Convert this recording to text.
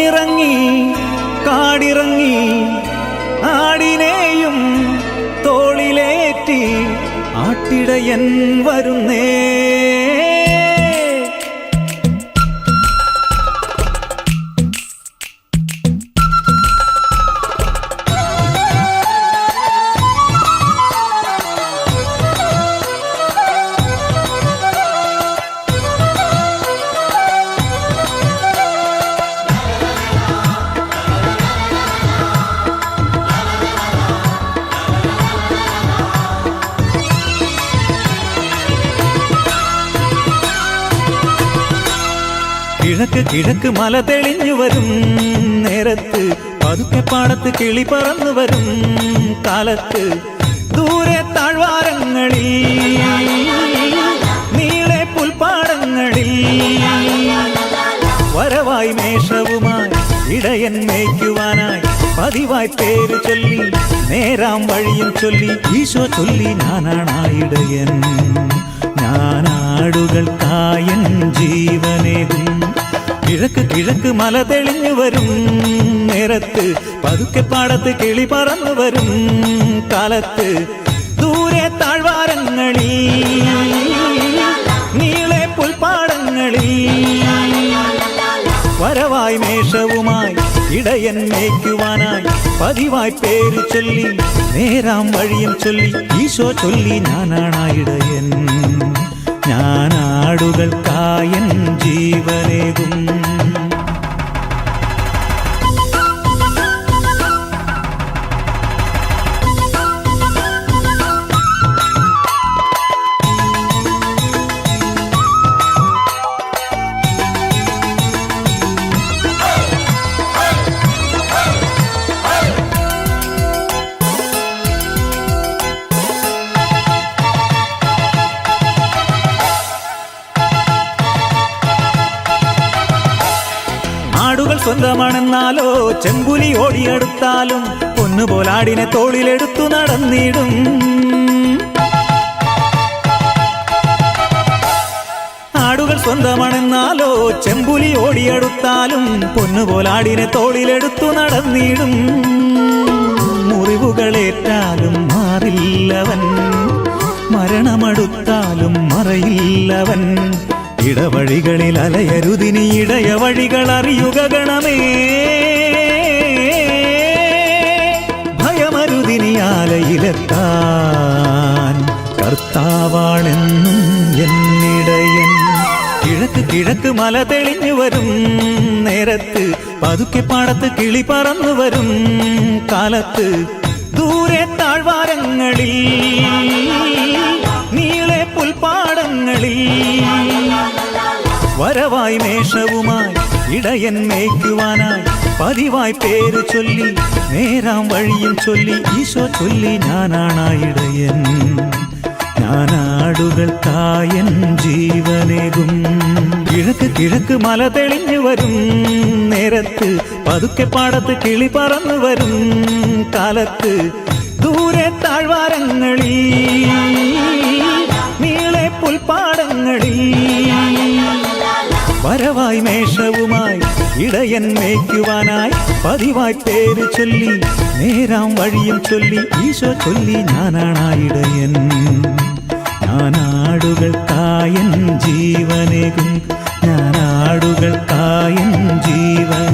കാട്ടിറങ്ങി കാടിറങ്ങി ആടിനെയും തോളിലേറ്റി ആട്ടിടയൻ വരുന്നേ. കിഴക്ക് കിഴക്ക് മല തെളിഞ്ഞു വരും നേരത്ത്, പതുക്കെ പാടത്ത് കിളി പറന്നു വരും കാലത്ത്, ദൂരെ താഴ്വാരങ്ങളിൽ നീളെ പുൽപ്പാടങ്ങളിൽ വരവായി മേഷവുമായി ഇടയൻ മേയ്ക്കുവാനായി പതിവായി പേര് ചൊല്ലി നേരാം വഴിയും ചൊല്ലി ഈശോ ചൊല്ലി ഞാനാണായിടയൻ, ഞാനാടുകൾക്കായൻ ജീവനേകും. കിഴക്ക് കിഴക്ക് മല തെളിഞ്ഞു വരും നേരത്ത്, പതുക്കെ പാടത്ത് കിളി പറന്നു വരും കാലത്ത്, ദൂരെ താഴ്വാരങ്ങളിൽ നീളെ പുൽപ്പാടങ്ങളിൽ വരവായി മേഷവുമായി ഇടയൻ മേയ്ക്കുവാനായി പതിവായി പേര് ചൊല്ലി നേരാം വഴിയും ചൊല്ലി ഈശോ ചൊല്ലി ഞാനാണായിടയൻ, ഞാനാടുകൾക്കായൻ ജീവനേകും. ആടുകൾ സ്വന്തമാണെന്നാലോ ചെമ്പുലി ഓടിയെടുത്താലും പൊന്നുപോലാടിനെ തോളിലെടുത്തു നടന്നിടും. ആടുകൾ സ്വന്തമാണെന്നാലോ ചെമ്പുലി ഓടിയെടുത്താലും പൊന്നുപോലാടിനെ തോളിലെടുത്തു നടന്നിടും. മുറിവുകളേറ്റാലും മാറില്ലവൻ, മരണമടുത്താലും മറയില്ലവൻ. ഇടവഴികളിൽ അലയരുതിനി ഇടയ വഴികൾ അറിയുക ഗണമേ, ഭയമരുതിനി ആലയിലെത്താൻ കർത്താവാണെന്നും എന്നിടയൻ. കിഴക്ക് കിഴക്ക് മല തെളിഞ്ഞു വരും നേരത്ത്, പതുക്കെ പാടത്ത് കിളി പറന്നു വരും കാലത്ത്, ദൂരെ താഴ്വാരങ്ങളിൽ നീളെ പുൽപ്പാടങ്ങളിൽ വരവായി മേഷവുമായി ഇടയൻ മേയ്ക്കുവാനായി പതിവായി പേര് ചൊല്ലി നേരാം വഴിയും ചൊല്ലി ഈശോ ചൊല്ലി ഞാനാണായിടയൻ, ഞാനാടുകൾക്കായൻ ജീവനേകും. കിഴക്ക് കിഴക്ക് മല തെളിഞ്ഞു വരും നേരത്ത്, പതുക്കെ പാടത്ത് കിളി പറന്നു വരും കാലത്ത്, ദൂരെ താഴ്വാരങ്ങളിൽ നീളെ പുൽപ്പാടങ്ങളിൽ വരവായി മേഷവുമായി ഇടയൻ മേയ്ക്കുവാനായി പതിവായി പേര് ചൊല്ലി നേരാം വഴിയും ചൊല്ലി ഈശോ ചൊല്ലി ഞാനാണായിടയൻ, ഞാനാടുകൾക്കായൻ ജീവനേകും, ഞാനാടുകൾക്കായൻ ജീവൻ.